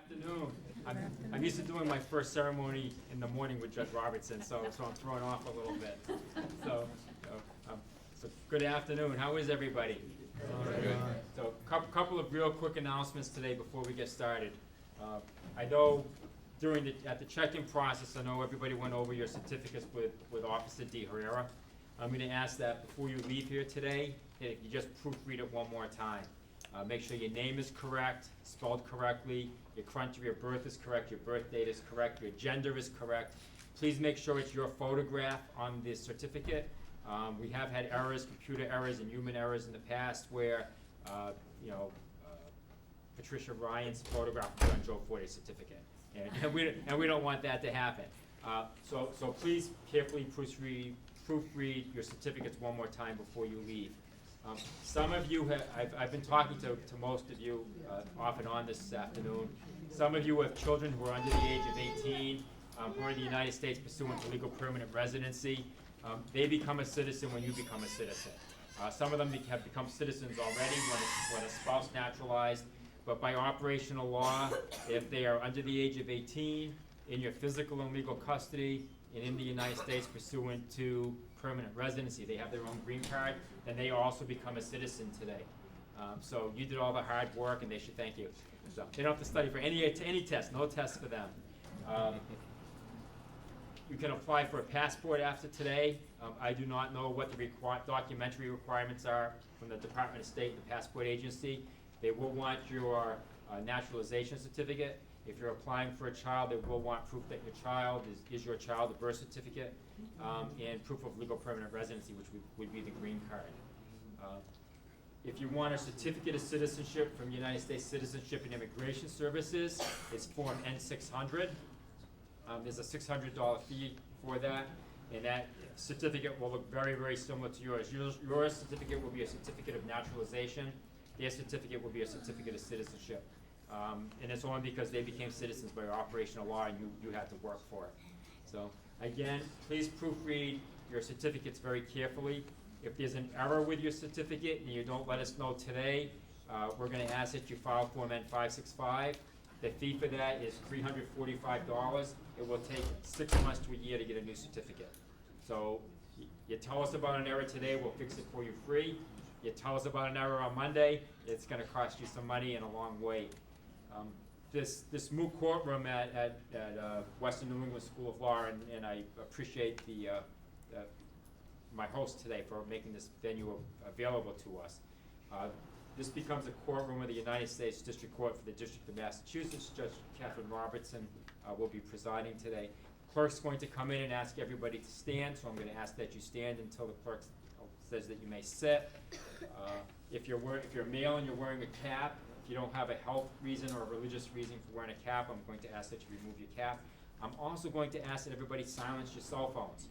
Afternoon. I'm used to doing my first ceremony in the morning with Judge Robertson, so I'm thrown off a little bit. So good afternoon. How is everybody? Good. So couple of real quick announcements today before we get started. I know at the check-in process, I know everybody went over your certificates with Officer D. Herrera. I'm going to ask that before you leave here today, that you just proofread it one more time. Make sure your name is correct, spelled correctly, your country of your birth is correct, your birth date is correct, your gender is correct. Please make sure it's your photograph on this certificate. We have had errors, computer errors and human errors in the past where, Patricia Ryan's photograph was on Joe Forte's certificate. And we don't want that to happen. So please carefully proofread your certificates one more time before you leave. Some of you I've been talking to most of you off and on this afternoon. Some of you have children who are under the age of 18, who are in the United States pursuant to legal permanent residency. They become a citizen when you become a citizen. Some of them have become citizens already when a spouse naturalized, but by operational law, if they are under the age of 18, in your physical and legal custody, and in the United States pursuant to permanent residency, they have their own green card, then they also become a citizen today. So you did all the hard work and they should thank you. So they don't have to study for any test, no tests for them. You can apply for a passport after today. I do not know what the documentary requirements are from the Department of State and the Passport Agency. They will want your naturalization certificate. If you're applying for a child, they will want proof that your child is your child, a birth certificate, and proof of legal permanent residency, which would be the green card. If you want a certificate of citizenship from United States Citizenship and Immigration Services, it's Form N-600. There's a $600 fee for that, and that certificate will look very, very similar to yours. Your certificate will be a certificate of naturalization. Their certificate will be a certificate of citizenship. And it's only because they became citizens by operational law and you had to work for it. So again, please proofread your certificates very carefully. If there's an error with your certificate and you don't let us know today, we're going to ask that you file Form N-565. The fee for that is $345. It will take 6 months to a year to get a new certificate. So you tell us about an error today, we'll fix it for you free. You tell us about an error on Monday, it's going to cost you some money and a long wait. This Moot courtroom at Western New England School of Law, and I appreciate my host today for making this venue available to us. This becomes a courtroom of the United States District Court for the District of Massachusetts. Judge Katherine Robertson will be presiding today. The clerk's going to come in and ask everybody to stand, so I'm going to ask that you stand until the clerk says that you may sit. If you're male and you're wearing a cap, if you don't have a health reason or a religious reason for wearing a cap, I'm going to ask that you remove your cap. I'm also going to ask that everybody silence your cell phones.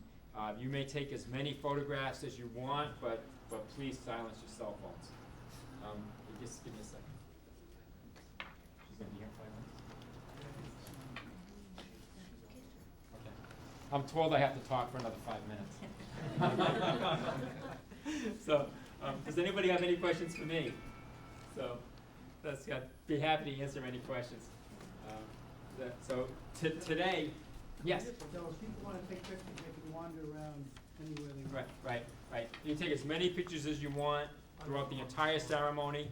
You may take as many photographs as you want, but please silence your cell phones. Just give me a second. She's going to be here in 5 minutes. Okay. I'm told I have to talk for another 5 minutes. So, does anybody have any questions for me? So, I'd be happy to answer any questions. Today, yes? So if people want to take pictures, they can wander around anywhere they want. Right. You can take as many pictures as you want throughout the entire ceremony.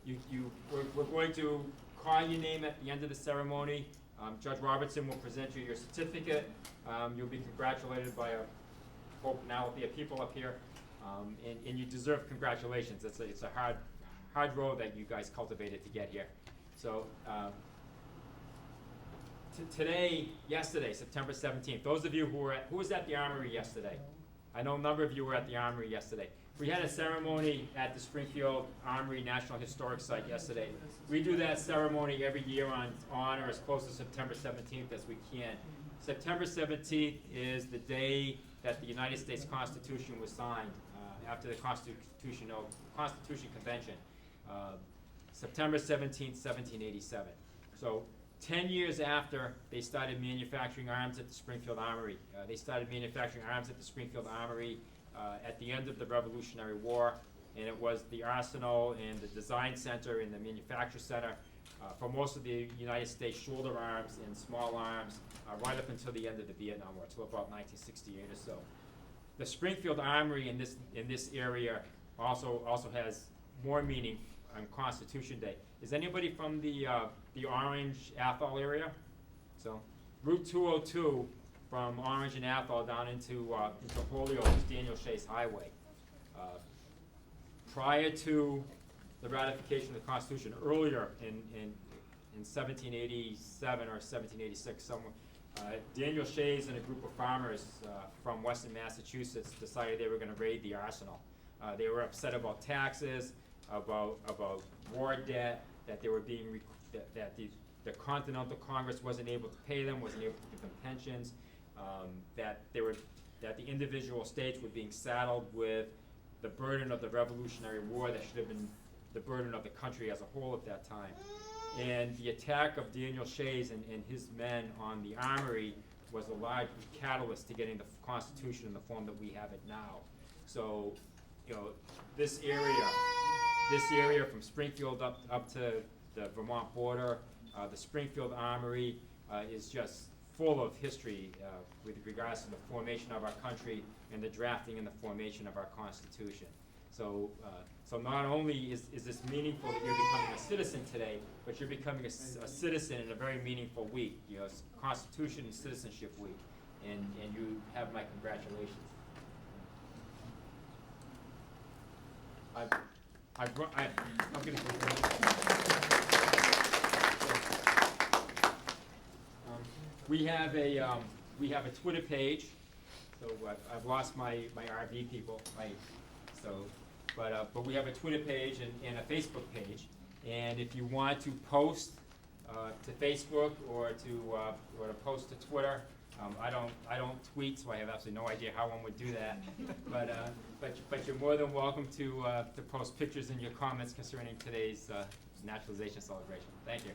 We're going to call your name at the end of the ceremony. Judge Robertson will present you your certificate. You'll be congratulated by now there are people up here, and you deserve congratulations. It's a hard road that you guys cultivated to get here. So yesterday, September 17th, those of you who was at the Armory yesterday? I know a number of you were at the Armory yesterday. We had a ceremony at the Springfield Armory National Historic Site yesterday. We do that ceremony every year on or as close to September 17th as we can. September 17th is the day that the United States Constitution was signed after the Constitution Convention. September 17th, 1787. So 10 years after they started manufacturing arms at the Springfield Armory. They started manufacturing arms at the Springfield Armory at the end of the Revolutionary War, and it was the arsenal and the design center and the manufacture center for most of the United States shoulder arms and small arms, right up until the end of the Vietnam War, till about 1968 or so. The Springfield Armory in this area also has more meaning on Constitution Day. Is anybody from the Orange Athol area? So Route 202 from Orange and Athol down into Holyoke is Daniel Shays Highway. Prior to the ratification of the Constitution, earlier in 1787 or 1786, somewhere, Daniel Shays and a group of farmers from Western Massachusetts decided they were going to raid the arsenal. They were upset about taxes, about war debt, that they were being that the Continental Congress wasn't able to pay them, wasn't able to give them pensions, that the individual states were being saddled with the burden of the Revolutionary War that should have been the burden of the country as a whole at that time. And the attack of Daniel Shays and his men on the armory was a large catalyst to getting the Constitution in the form that we have it now. So, this area from Springfield up to the Vermont border, the Springfield Armory is just full of history with regards to the formation of our country and the drafting and the formation of our Constitution. So not only is this meaningful that you're becoming a citizen today, but you're becoming a citizen in a very meaningful week. It's Constitution and Citizenship Week, and you have my congratulations. I'm going to go. We have a Twitter page. So I've lost my RV people. But we have a Twitter page and a Facebook page. And if you want to post to Facebook or to post to Twitter, I don't tweet, so I have absolutely no idea how one would do that. But you're more than welcome to post pictures in your comments concerning today's naturalization celebration. Thank you.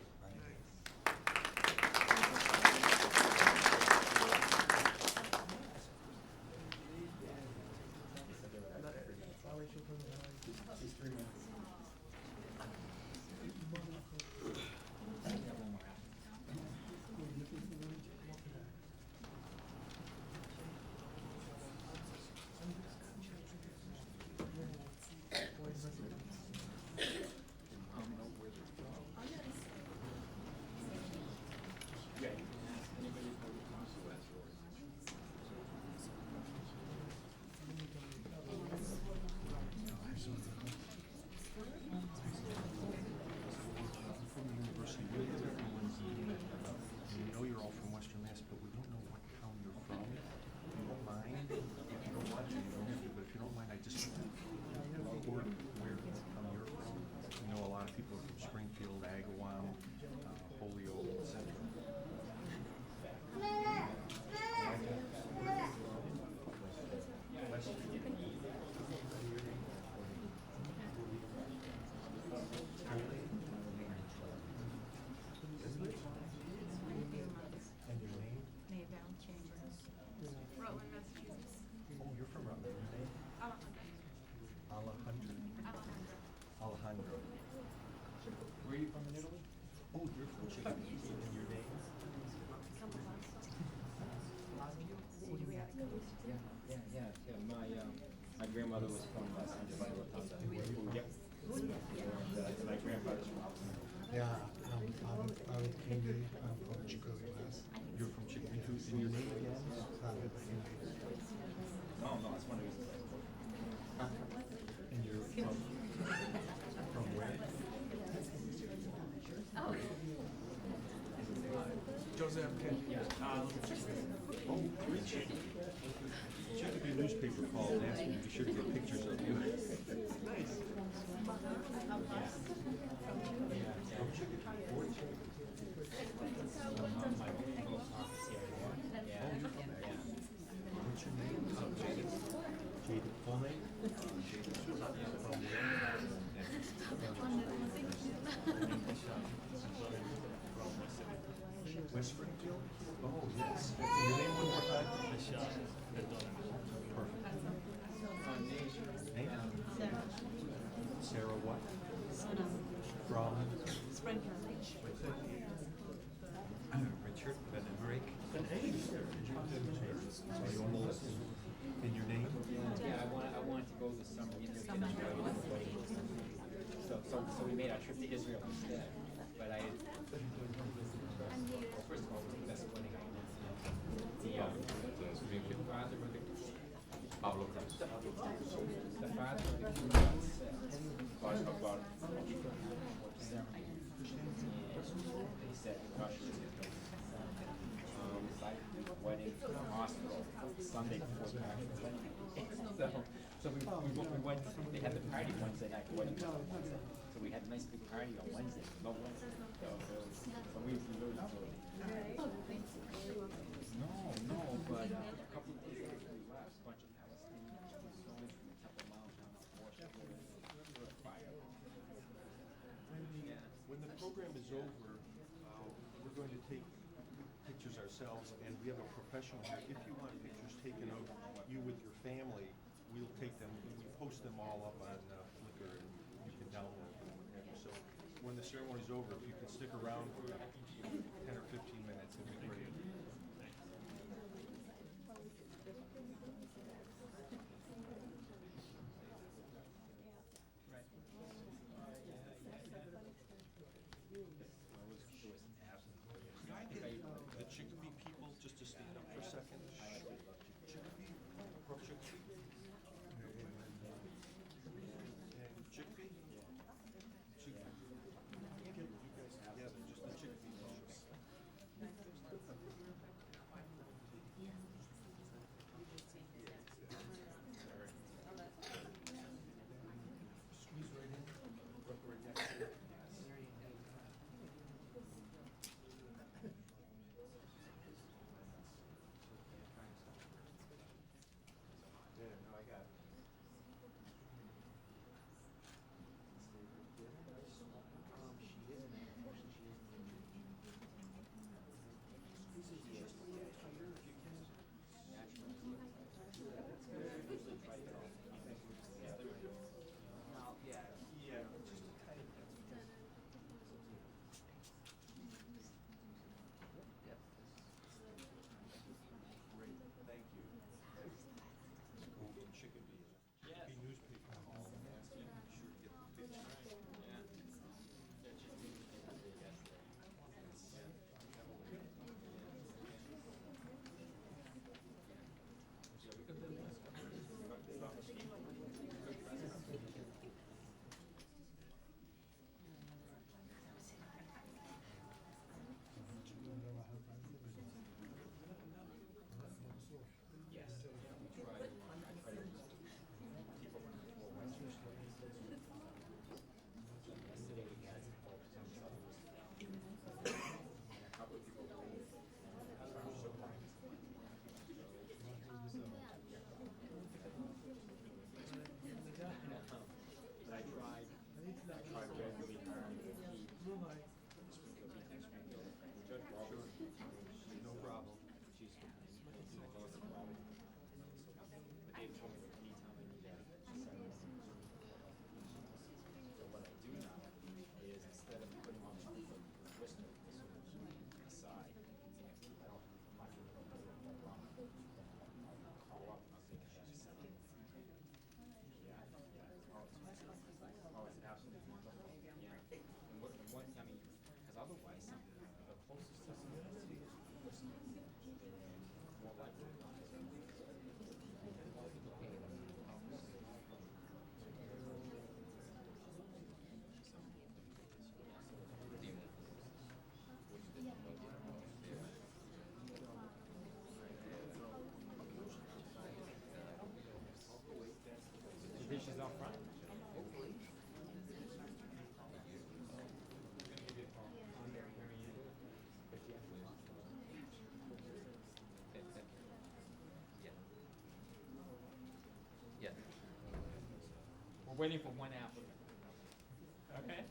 Where are you from in Italy? Oh, you're from Chicago. And your name? Yeah. My grandmother was from San Giovanni Rotondo. And my grandfather's from Alton. Yeah, I'm from Chicago. You're from Chicago. And your name again? No, it's one of these. And you're from where? Oh. Joseph Kennedy. Oh, check your newspaper call and ask them to be sure to get pictures of you. Nice. What's your name? Jade. Full name? West Springfield? Oh, yes. And your name one more time? Perfect. Name? Sarah what? From? Sprinkler. Richard Van Emmerich. In your name? Yeah, I wanted to go this summer. So we made our trip to Israel instead. But well, first of all, it was the best wedding I ever did. The father of the Pablo Cruz. The father of the Cruz said about ceremony. He said, gosh, wedding in the hospital Sunday before the actual wedding. So we went, they had the party Wednesday night, the wedding was on Wednesday. So we had a nice big party on Wednesday, no Wednesday. So we really enjoyed it. No, but a couple of days after we left, a bunch of Palestinians were going from the Temple Mount down to Washington. They were fire. Yeah. When the program is over, we're going to take pictures ourselves, and we have a professional here. If you want pictures taken of you with your family, we'll take them. We post them all up on Flickr, and you can download them. So when the ceremony's over, if you can stick around for 10 or 15 minutes, it'll be great. The Chicopee people, just to stand up for a second. Chicopee? Chicopee? And Chicopee? Chicopee. Get you guys together, just the Chicopee folks. Squeeze right in. Look right next to it. Yeah, no, I got it. Great, thank you. Chicopee newspaper. Sure to get the picture. Judge Robertson, no problem. She's but Dave told me that anytime I need that, so what I do now is instead of putting on the twister, aside, I don't call up and I'll say, she's selling. Yeah. Oh, it's absolutely wonderful. Yeah. And what, I mean, because otherwise, the closest to something is more likely to not. The dishes out front? Hopefully. Yeah. We're waiting for one applicant. Okay?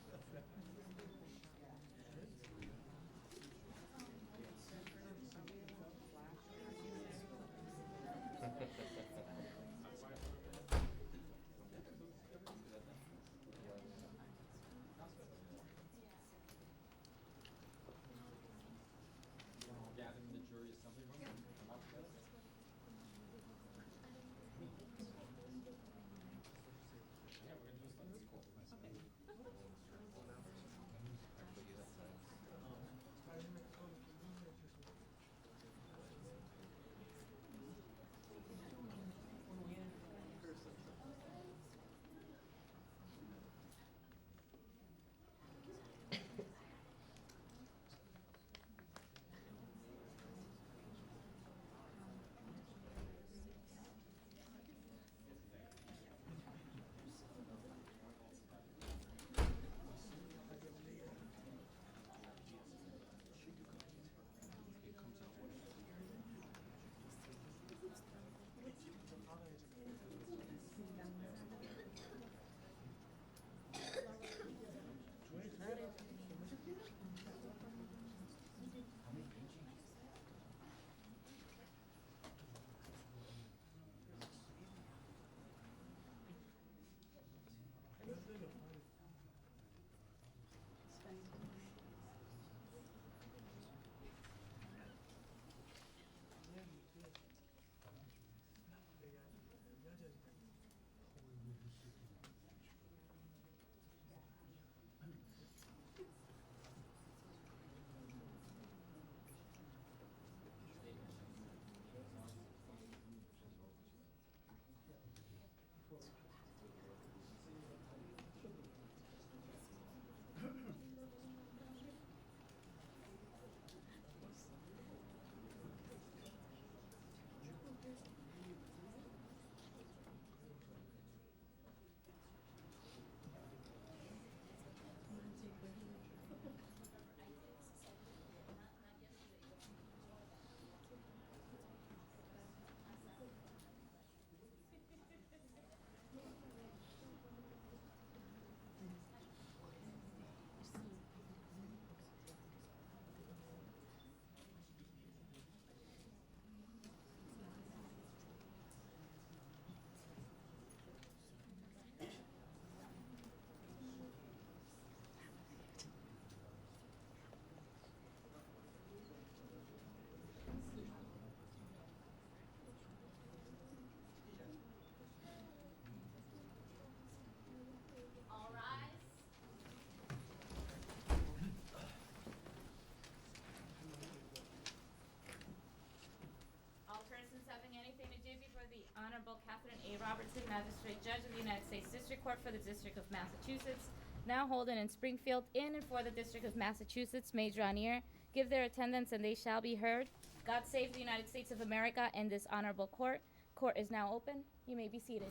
Honorable Katherine A. Robertson, Magistrate Judge of the United States District Court for the District of Massachusetts, now holding in Springfield, in and for the District of Massachusetts, may draw near, give their attendance, and they shall be heard. God save the United States of America and this honorable court. Court is now open. You may be seated.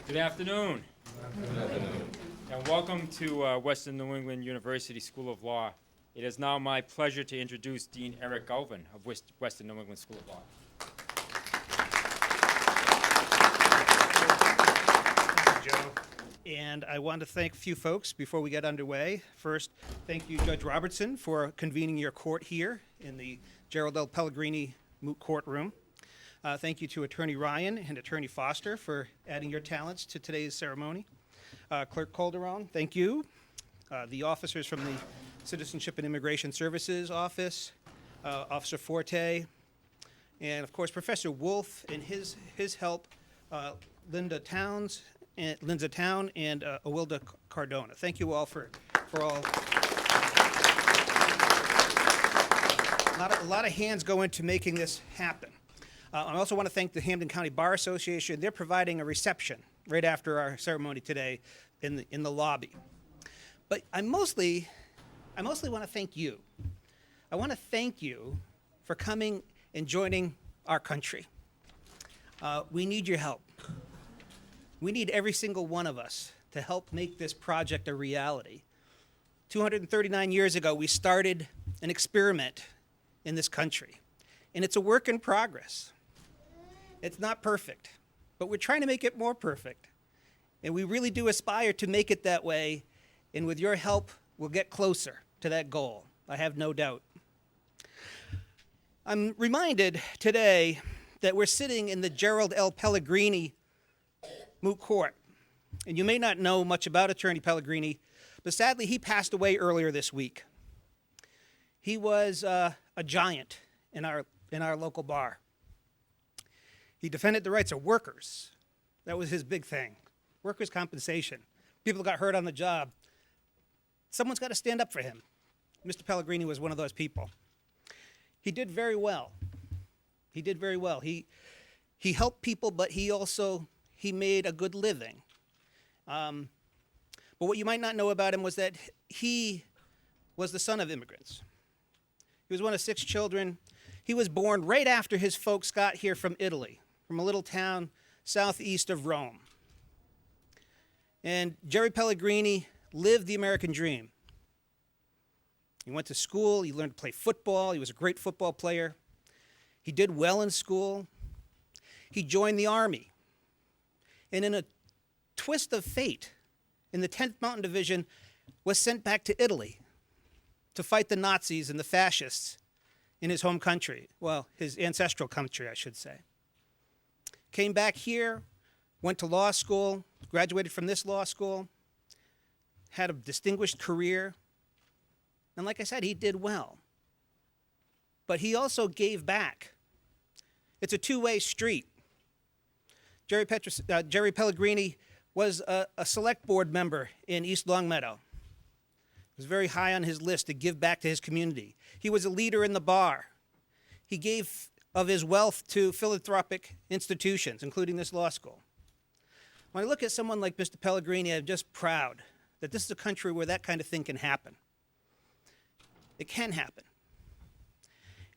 Good afternoon. And welcome to Western New England University School of Law. It is now my pleasure to introduce Dean Eric Gouvin of Western New England School of Law. Thank you, Joe. And I want to thank a few folks before we get underway. First, thank you, Judge Robertson, for convening your court here in the Gerard L. Pellegrini Moot courtroom. Thank you to Attorney Ryan and Attorney Foster for adding your talents to today's ceremony. Clerk Calderon, thank you. The officers from the Citizenship and Immigration Services office, Officer Forte, and of course Professor Wolf and his help, Linda Town and Awilda Cardona. Thank you all for all. A lot of hands go into making this happen. I also want to thank the Hampden County Bar Association. They're providing a reception right after our ceremony today in the lobby. But I mostly want to thank you. I want to thank you for coming and joining our country. We need your help. We need every single one of us to help make this project a reality. 239 years ago, we started an experiment in this country, and it's a work in progress. It's not perfect, but we're trying to make it more perfect, and we really do aspire to make it that way, and with your help, we'll get closer to that goal. I have no doubt. I'm reminded today that we're sitting in the Gerard L. Pellegrini Moot Court. And you may not know much about Attorney Pellegrini, but sadly he passed away earlier this week. He was a giant in our local bar. He defended the rights of workers. That was his big thing. Workers' compensation. People got hurt on the job. Someone's got to stand up for him. Mr. Pellegrini was one of those people. He did very well. He did very well. He helped people, but he made a good living. But what you might not know about him was that he was the son of immigrants. He was one of 6 children. He was born right after his folks got here from Italy, from a little town southeast of Rome. And Jerry Pellegrini lived the American dream. He went to school, he learned to play football, he was a great football player. He did well in school. He joined the Army. And in a twist of fate, in the 10th Mountain Division, was sent back to Italy to fight the Nazis and the fascists in his home country. Well, his ancestral country, I should say. Came back here, went to law school, graduated from this law school, had a distinguished career, and like I said, he did well. But he also gave back. It's a two-way street. Jerry Pellegrini was a select board member in East Longmeadow. It was very high on his list to give back to his community. He was a leader in the bar. He gave of his wealth to philanthropic institutions, including this law school. When I look at someone like Mr. Pellegrini, I'm just proud that this is a country where that kind of thing can happen. It can happen.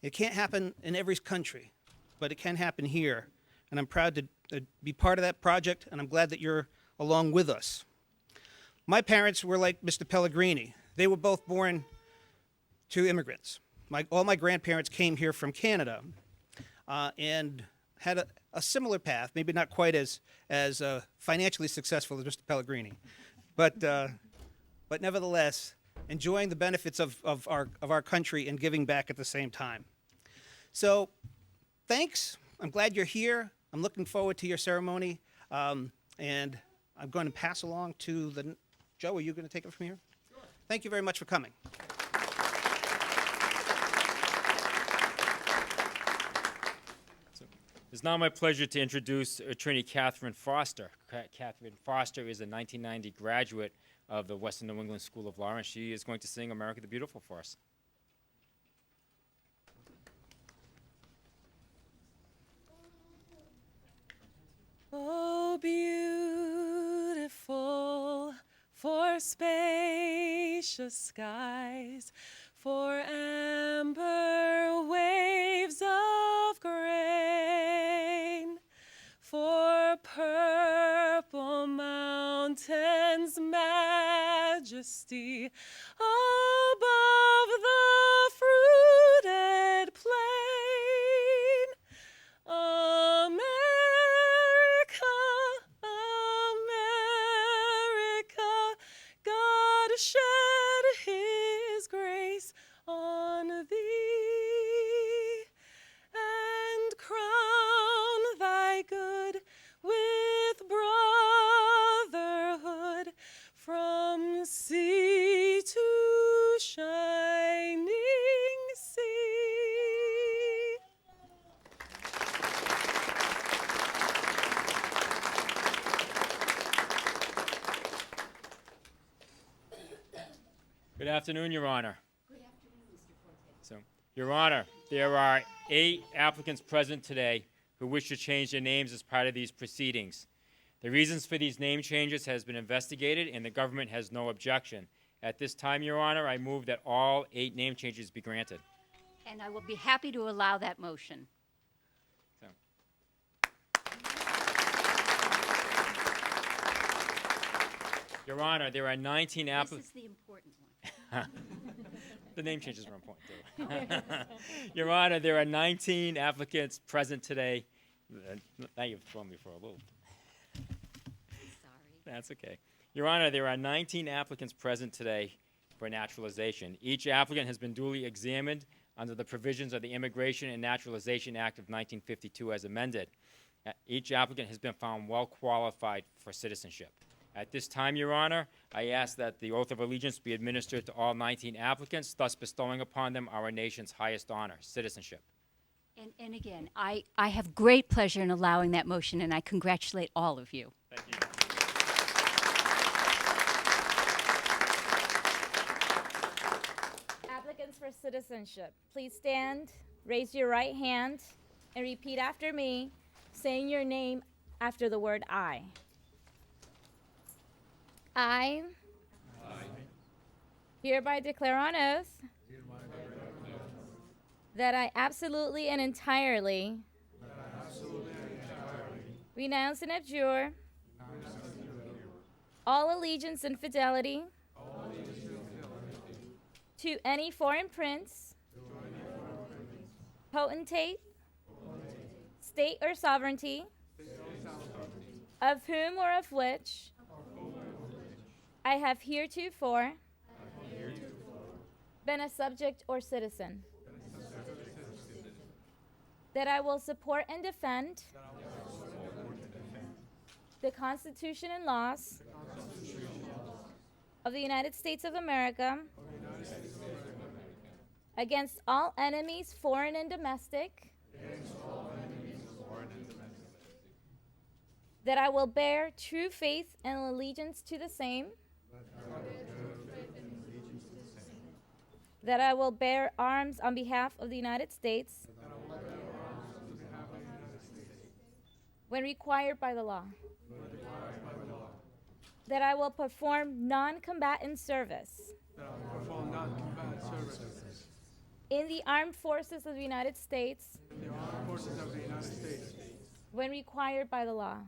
It can't happen in every country, but it can happen here. And I'm proud to be part of that project, and I'm glad that you're along with us. My parents were like Mr. Pellegrini. They were both born to immigrants. All my grandparents came here from Canada and had a similar path, maybe not quite as financially successful as Mr. Pellegrini, but nevertheless, enjoying the benefits of our country and giving back at the same time. So, thanks. I'm glad you're here. I'm looking forward to your ceremony, and I'm going to pass along to Joe, are you going to take it from here? Sure. Thank you very much for coming. It's now my pleasure to introduce Attorney Catherine Foster. Catherine Foster is a 1990 graduate of the Western New England School of Law, and she is going to sing America the Beautiful for us. spacious skies, for amber waves of grain, for purple mountains' majesty above the fruited plain. America, America, God shed his grace on thee, and crown thy good with brotherhood from sea to shining sea. Good afternoon, Your Honor. Good afternoon, Mr. Forte. Your Honor, there are 8 applicants present today who wish to change their names as part of these proceedings. The reasons for these name changes has been investigated, and the government has no objection. At this time, Your Honor, I move that all 8 name changes be granted. And I will be happy to allow that motion. So. Your Honor, there are 19 This applicants. is the important one. The name changes are important, too. Your Honor, there are 19 applicants present today. Now you've thrown me for a loop. Sorry. That's okay. Your Honor, there are 19 applicants present today for naturalization. Each applicant has been duly examined under the provisions of the Immigration and Naturalization Act of 1952 as amended. Each applicant has been found well qualified for citizenship. At this time, Your Honor, I ask that the oath of allegiance be administered to all 19 applicants, thus bestowing upon them our nation's highest honor, citizenship. And again, I have great pleasure in allowing that motion, and I congratulate all of you. Thank you. Applicants for citizenship, please stand, raise your right hand, and repeat after me, saying your name after the word I. I hereby declare on oath that I absolutely and entirely renounce and abjure all allegiance and fidelity to any foreign prince, potentate, state or sovereignty, of whom or of which I have heretofore been a subject or citizen, that I will support and defend the Constitution and laws of the United States of America against all enemies, foreign and domestic, that I will bear true faith and allegiance to the same, that I will bear arms on behalf of the United States when required by the law, that I will perform non-combatant service in the armed forces of the United States when required by the law,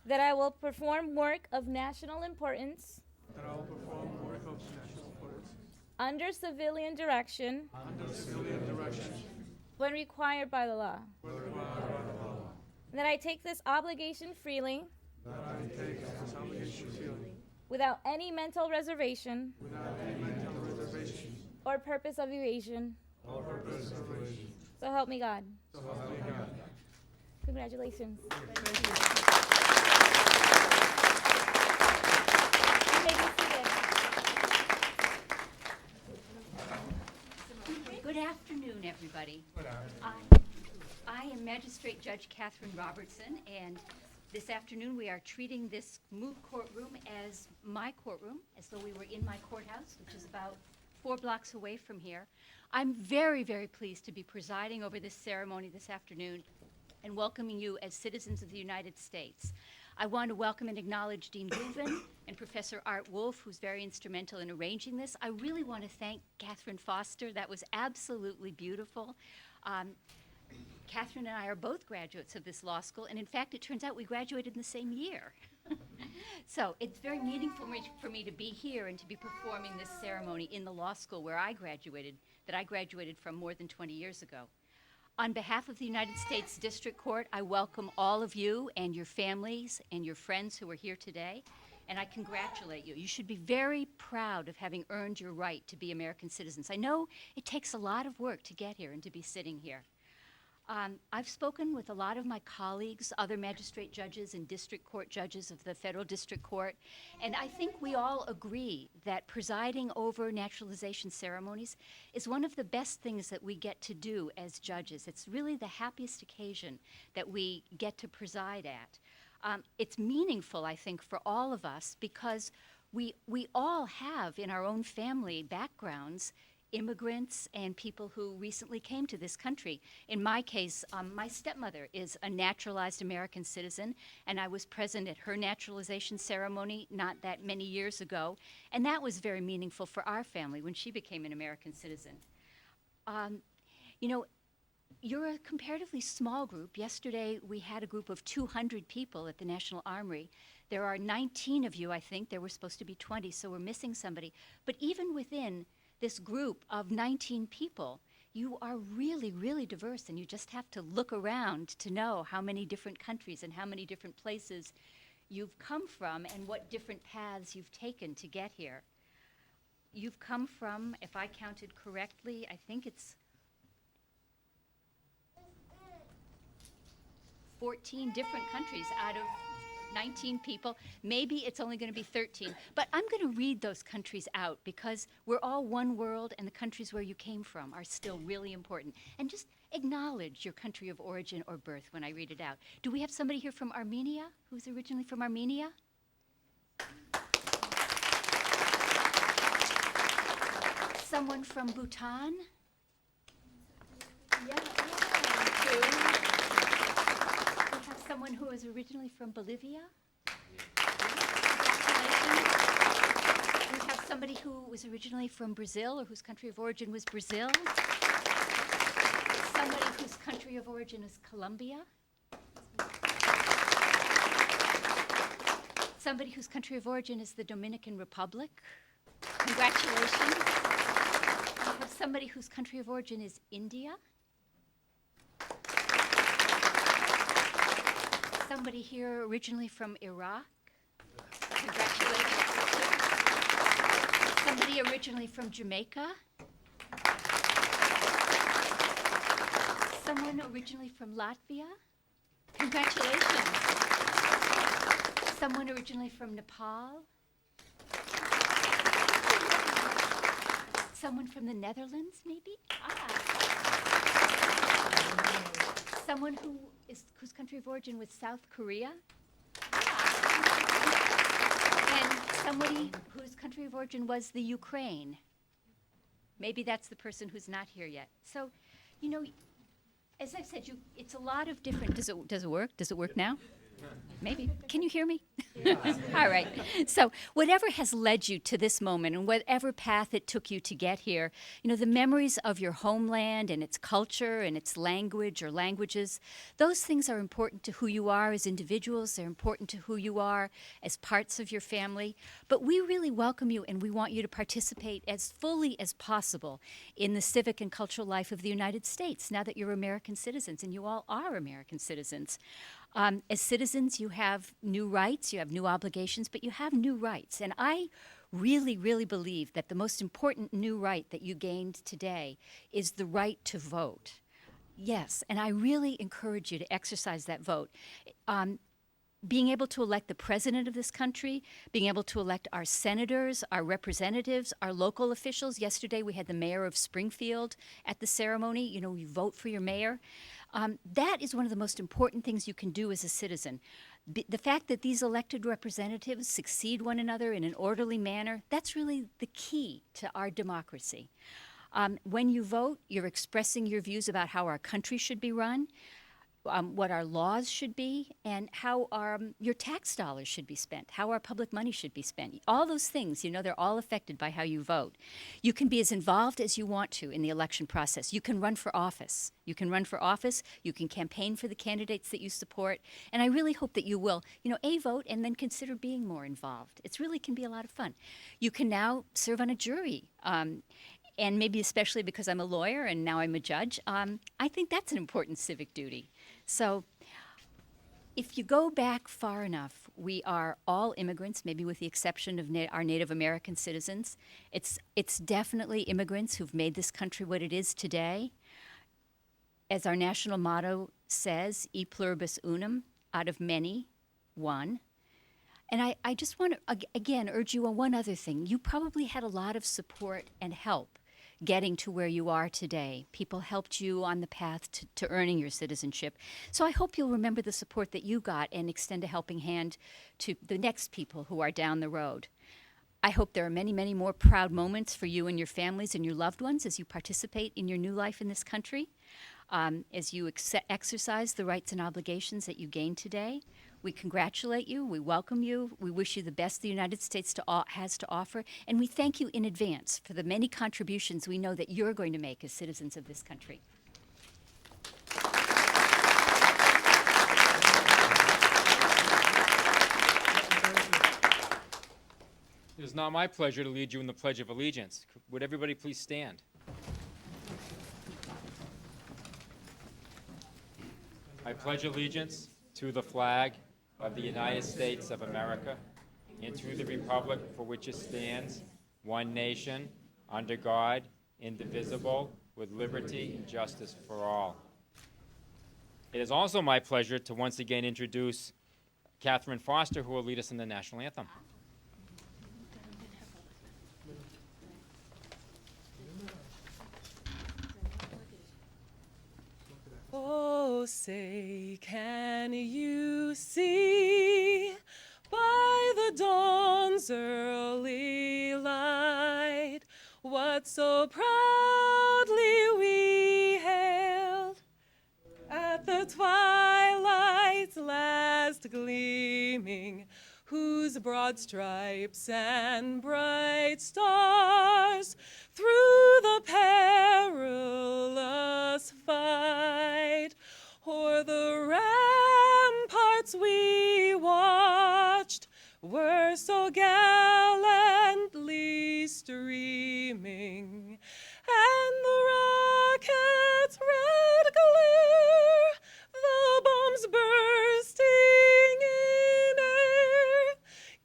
that I will perform work of national importance under civilian direction when required by the law, that I take this obligation freely without any mental reservation or purpose of evasion. So help me God. Congratulations. You may be seated. Good afternoon, everybody. I am Magistrate Judge Katherine Robertson, and this afternoon we are treating this Moot courtroom as my courtroom, as though we were in my courthouse, which is about 4 blocks away from here. I'm very, very pleased to be presiding over this ceremony this afternoon and welcoming you as citizens of the United States. I want to welcome and acknowledge Dean Gouvin and Professor Art Wolf, who's very instrumental in arranging this. I really want to thank Catherine Foster. That was absolutely beautiful. Catherine and I are both graduates of this law school, and in fact, it turns out we graduated in the same year. So it's very meaningful for me to be here and to be performing this ceremony in the law school where I graduated, that I graduated from more than 20 years ago. On behalf of the United States District Court, I welcome all of you and your families and your friends who are here today, and I congratulate you. You should be very proud of having earned your right to be American citizens. I know it takes a lot of work to get here and to be sitting here. I've spoken with a lot of my colleagues, other magistrate judges and district court judges of the federal district court, and I think we all agree that presiding over naturalization ceremonies is one of the best things that we get to do as judges. It's really the happiest occasion that we get to preside at. It's meaningful, I think, for all of us because we all have in our own family backgrounds immigrants and people who recently came to this country. In my case, my stepmother is a naturalized American citizen, and I was present at her naturalization ceremony not that many years ago, and that was very meaningful for our family when she became an American citizen. You know, you're a comparatively small group. Yesterday, we had a group of 200 people at the National Armory. There are 19 of you, I think. There were supposed to be 20, so we're missing somebody. But even within this group of 19 people, you are really, really diverse, and you just have to look around to know how many different countries and how many different places you've come from and what different paths you've taken to get here. You've come from, if I counted correctly, I think it's 14 different countries out of 19 people. Maybe it's only going to be 13, but I'm going to read those countries out because we're all one world, and the countries where you came from are still really important. And just acknowledge your country of origin or birth when I read it out. Do we have somebody here from Armenia who's originally from Armenia? Someone from Bhutan? Yeah. We have someone who is originally from Bolivia. We have somebody who was originally from Brazil, or whose country of origin was Brazil. Somebody whose country of origin is Colombia. Somebody whose country of origin is the Dominican Republic. Congratulations. We have somebody whose country of origin is India. Somebody here originally from Iraq. Congratulations. Somebody originally from Jamaica. Someone originally from Latvia. Congratulations. Someone originally from Nepal. Someone from the Netherlands, maybe? Someone whose country of origin was South Korea. And somebody whose country of origin was the Ukraine. Maybe that's the person who's not here yet. So, you know, as I've said, it's a lot of different. Does it work? Does it work now? Maybe. Can you hear me? All right. So whatever has led you to this moment and whatever path it took you to get here, you know, the memories of your homeland and its culture and its language or languages, those things are important to who you are as individuals. They're important to who you are as parts of your family. But we really welcome you, and we want you to participate as fully as possible in the civic and cultural life of the United States now that you're American citizens, and you all are American citizens. As citizens, you have new rights, you have new obligations, but you have new rights. And I really, really believe that the most important new right that you gained today is the right to vote. Yes, and I really encourage you to exercise that vote. Being able to elect the president of this country, being able to elect our senators, our representatives, our local officials. Yesterday we had the mayor of Springfield at the ceremony. You know, you vote for your mayor. That is one of the most important things you can do as a citizen. The fact that these elected representatives succeed one another in an orderly manner, that's really the key to our democracy. When you vote, you're expressing your views about how our country should be run. what our laws should be, and how your tax dollars should be spent, how our public money should be spent. All those things, you know, they're all affected by how you vote. You can be as involved as you want to in the election process. You can run for office. You can run for office. You can campaign for the candidates that you support. And I really hope that you will, you know, vote and then consider being more involved. It really can be a lot of fun. You can now serve on a jury. And maybe especially because I'm a lawyer and now I'm a judge, I think that's an important civic duty. So if you go back far enough, we are all immigrants, maybe with the exception of our Native American citizens. It's definitely immigrants who've made this country what it is today. As our national motto says, e pluribus unum, out of many, one. And I just want to, again, urge you on one other thing. You probably had a lot of support and help getting to where you are today. People helped you on the path to earning your citizenship. So I hope you'll remember the support that you got and extend a helping hand to the next people who are down the road. I hope there are many, many more proud moments for you and your families and your loved ones as you participate in your new life in this country, as you exercise the rights and obligations that you gained today. We congratulate you, we welcome you, we wish you the best the United States has to offer, and we thank you in advance for the many contributions we know that you're going to make as citizens of this country. It is now my pleasure to lead you in the Pledge of Allegiance. Would everybody please stand? I pledge allegiance to the flag of the United States of America and to the republic for which it stands, one nation, under God, indivisible, with liberty and justice for all. It is also my pleasure to once again introduce Catherine Foster, who will lead us in the national anthem. Oh, say, can you see by the dawn's early light what so proudly we hailed at the twilight's last gleaming, whose broad stripes and bright stars through the perilous fight o'er the ramparts we watched were so gallantly streaming, and the rockets' red glare, the bombs bursting in air,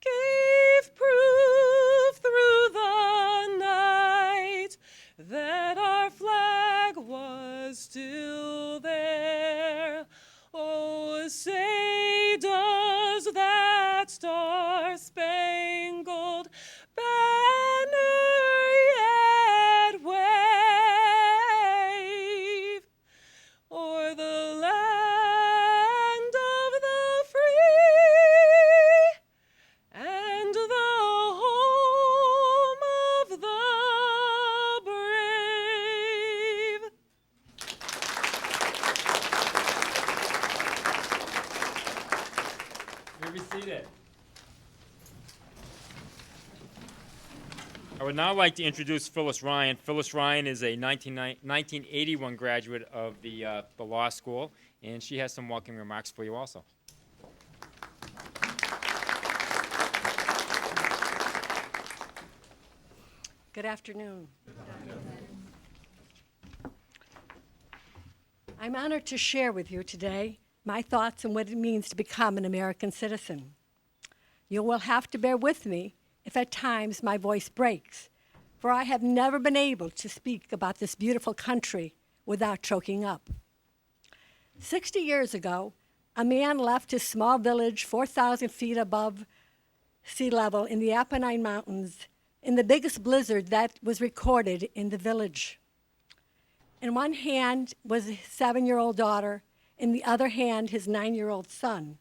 gave proof through the night that our flag was still there. Oh, say, does that star-spangled banner yet wave o'er the land of the free and the home of the brave? You may be seated. I would now like to introduce Phyllis Ryan. Phyllis Ryan is a 1981 graduate of the law school, and she has some welcoming remarks for you also. Good afternoon. I'm honored to share with you today my thoughts on what it means to become an American citizen. You will have to bear with me if at times my voice breaks, for I have never been able to speak about this beautiful country without choking up. 60 years ago, a man left his small village 4,000 feet above sea level in the Apennine Mountains in the biggest blizzard that was recorded in the village. In one hand was his 7-year-old daughter, in the other hand his 9-year-old son.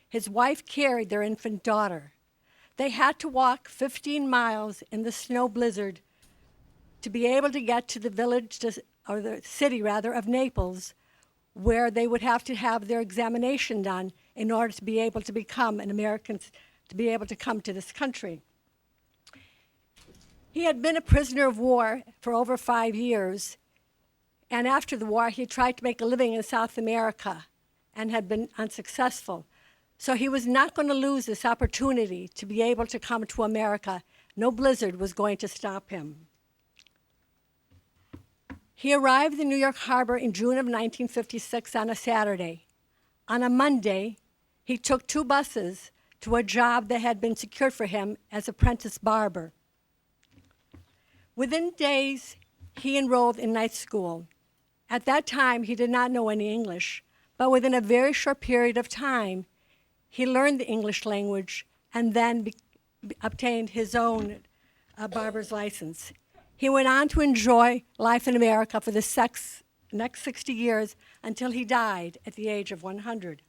His wife carried their infant daughter. They had to walk 15 miles in the snow blizzard to be able to get to the village, or the city rather, of Naples, where they would have to have their examination done in order to be able to become an American, to be able to come to this country. He had been a prisoner of war for over 5 years, and after the war, he tried to make a living in South America and had been unsuccessful. So he was not going to lose this opportunity to be able to come to America. No blizzard was going to stop him. He arrived in New York Harbor in June of 1956 on a Saturday. On a Monday, he took 2 buses to a job that had been secured for him as apprentice barber. Within days, he enrolled in night school. At that time, he did not know any English, but within a very short period of time, he learned the English language and then obtained his own barber's license. He went on to enjoy life in America for the next 60 years until he died at the age of 100.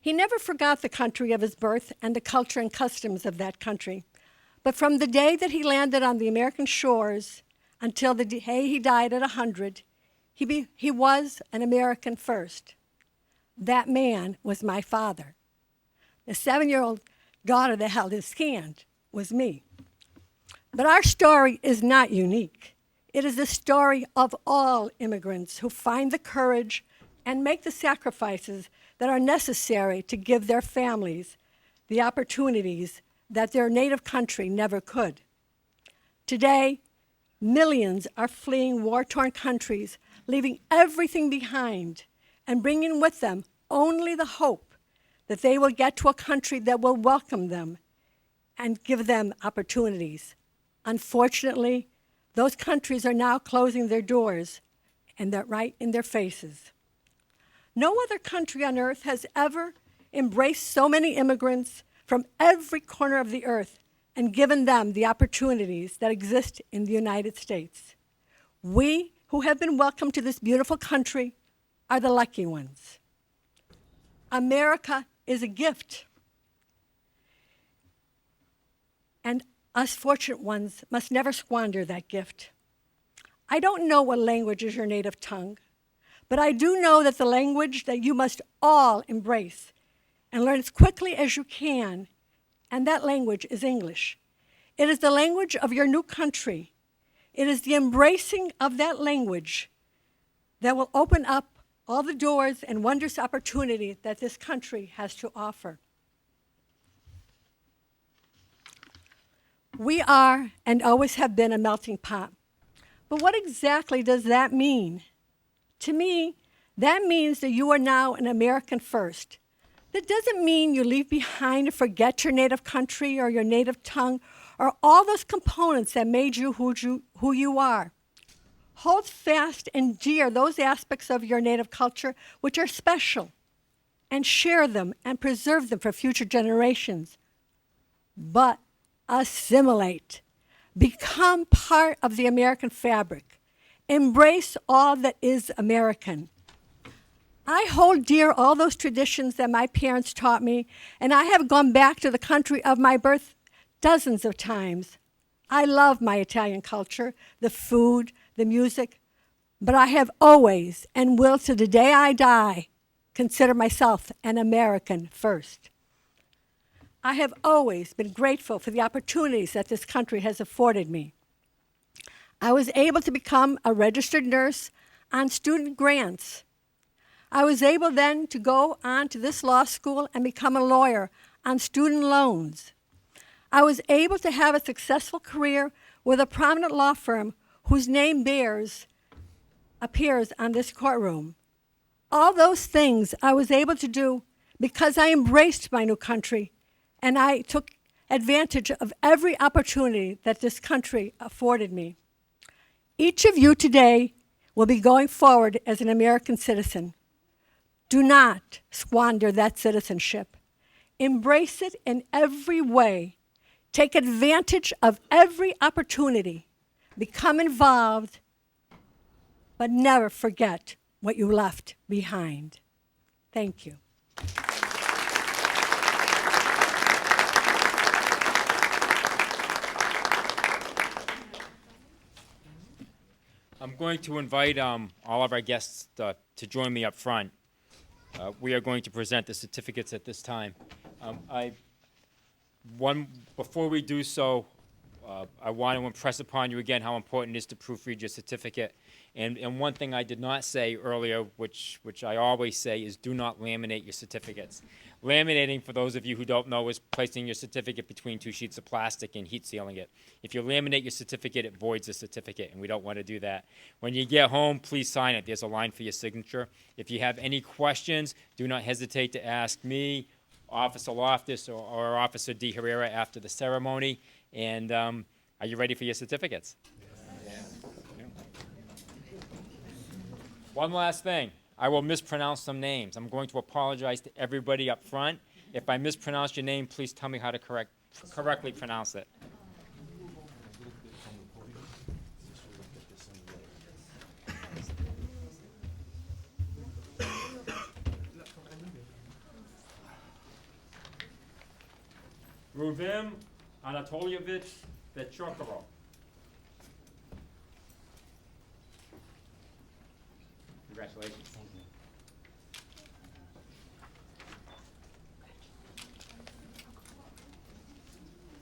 He never forgot the country of his birth and the culture and customs of that country. But from the day that he landed on the American shores until the day he died at 100, he was an American first. That man was my father. The 7-year-old daughter that held his hand was me. But our story is not unique. It is the story of all immigrants who find the courage and make the sacrifices that are necessary to give their families the opportunities that their native country never could. Today, millions are fleeing war-torn countries, leaving everything behind and bringing with them only the hope that they will get to a country that will welcome them and give them opportunities. Unfortunately, those countries are now closing their doors, and that right in their faces. No other country on earth has ever embraced so many immigrants from every corner of the earth and given them the opportunities that exist in the United States. We who have been welcomed to this beautiful country are the lucky ones. America is a gift, and us fortunate ones must never squander that gift. I don't know what language is your native tongue, but I do know that the language that you must all embrace and learn as quickly as you can, and that language is English. It is the language of your new country. It is the embracing of that language that will open up all the doors and wondrous opportunity that this country has to offer. We are and always have been a melting pot. But what exactly does that mean? To me, that means that you are now an American first. That doesn't mean you leave behind and forget your native country or your native tongue or all those components that made you who you are. Hold fast and dear those aspects of your native culture which are special, and share them and preserve them for future generations. But assimilate. Become part of the American fabric. Embrace all that is American. I hold dear all those traditions that my parents taught me, and I have gone back to the country of my birth dozens of times. I love my Italian culture, the food, the music, but I have always, and will to the day I die, consider myself an American first. I have always been grateful for the opportunities that this country has afforded me. I was able to become a registered nurse on student grants. I was able then to go on to this law school and become a lawyer on student loans. I was able to have a successful career with a prominent law firm whose name appears on this courtroom. All those things I was able to do because I embraced my new country and I took advantage of every opportunity that this country afforded me. Each of you today will be going forward as an American citizen. Do not squander that citizenship. Embrace it in every way. Take advantage of every opportunity. Become involved, but never forget what you left behind. Thank you. I'm going to invite all of our guests to join me up front. We are going to present the certificates at this time. Before we do so, I want to impress upon you again how important it is to proofread your certificate. And one thing I did not say earlier, which I always say, is do not laminate your certificates. Laminating, for those of you who don't know, is placing your certificate between two sheets of plastic and heat sealing it. If you laminate your certificate, it voids the certificate, and we don't want to do that. When you get home, please sign it. There's a line for your signature. If you have any questions, do not hesitate to ask me, Officer Loftus, or Officer D. Herrera after the ceremony. And are you ready for your certificates? Yes. Yeah. One last thing. I will mispronounce some names. I'm going to apologize to everybody up front. If I mispronounce your name, please tell me how to correctly pronounce it. Ruvim Anatolievich Vechokoro. Congratulations. Thank you.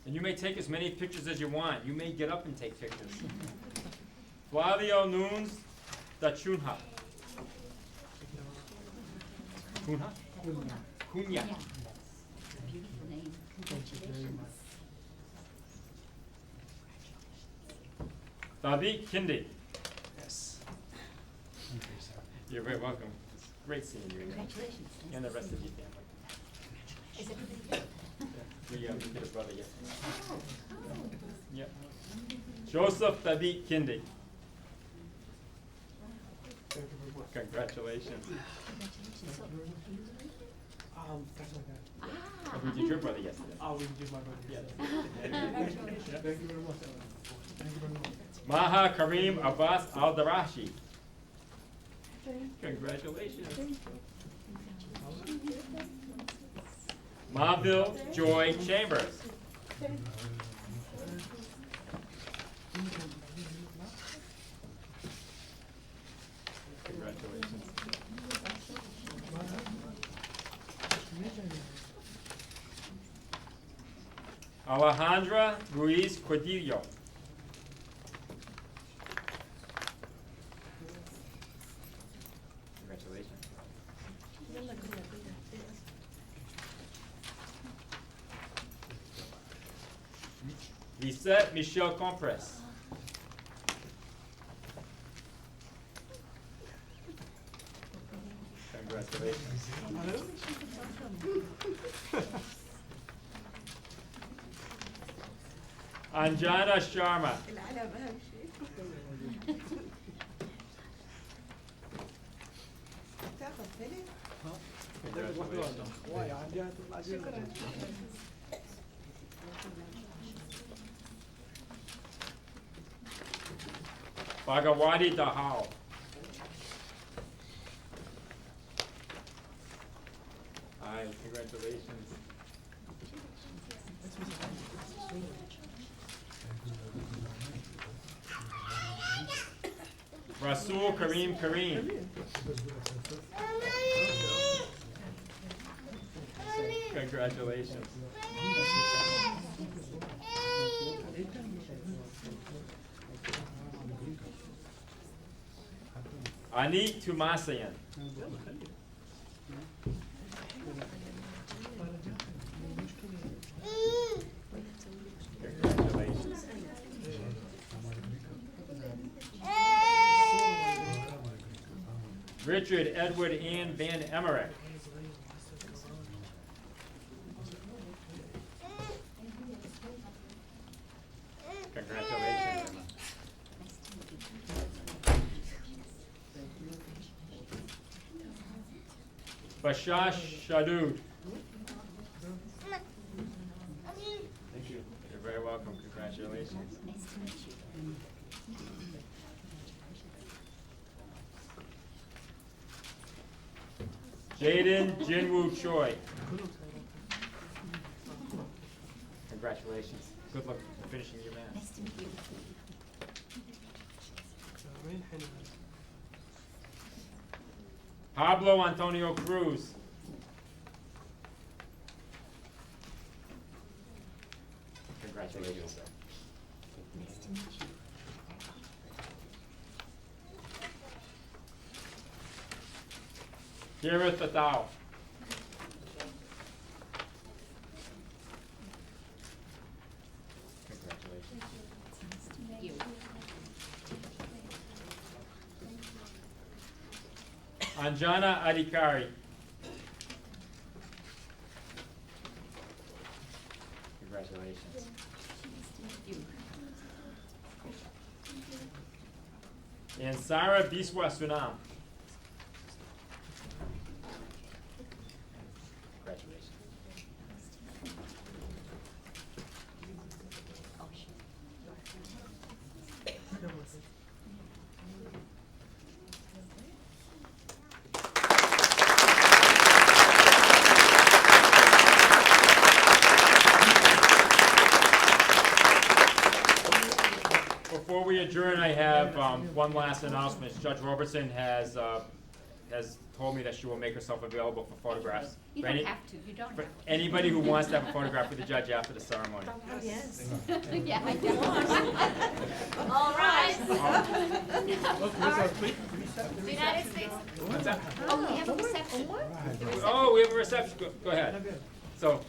And you may take as many pictures as you want. You may get up and take pictures. Flavio Nunes Dachunha. Cunha? Cunha. Beautiful name. Congratulations. David Kindi. Yes. You're very welcome. It's great seeing you again. Congratulations. And the rest of your family. Is everybody good? We did a brother yesterday. Yep. Joseph David Kindi. Congratulations. That's like that. Oh, we did your brother yesterday. Oh, we did my brother. Yeah. Congratulations. Thank you very much. Thank you very much. Maha Karim Abbas Al-Darashi. Congratulations. Maville Joy Chambers. Congratulations. Alejandra Ruiz Cordillo. Congratulations. Lisette Michelle Compress. Congratulations. Anjana Sharma. Bhagawati Dahal. Hi, congratulations. Rasul Kareem Kareem. Congratulations. Ani Tumasayan. Congratulations. Richard Edward Ann Van Emmerich. Congratulations, Emma. Bashash Shadud. Thank you. You're very welcome. Congratulations. Nice to meet you. Jaden Jinwoo Choi. Congratulations. Good luck finishing your math. Nice to meet you. Pablo Antonio Cruz. Congratulations, sir. Gareth Adao. Anjana Adhikari. Congratulations. And Sarah Biswa Sunam. Congratulations. Before we adjourn, I have one last announcement. Judge Robertson has told me that she will make herself available for photographs. You For don't any- have to, you don't For have to. anybody who wants to have a photograph with the judge after the ceremony. Yes. Yeah, I know. All right. The United States. What's that? Oh, we have a reception. Oh, we have a reception. Go ahead. So,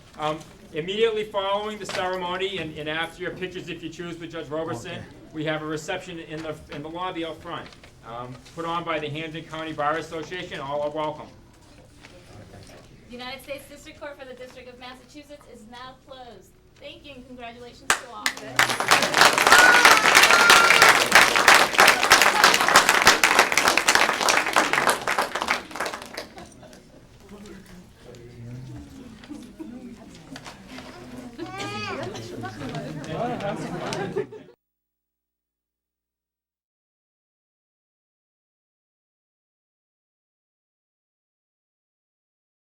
immediately following the ceremony and after your pictures, if you choose with Judge Robertson, we have a reception in the lobby out front, put on by the Hampden County Bar Association. All are welcome. The United States District Court for the District of Massachusetts is now closed. Thank you and congratulations to all.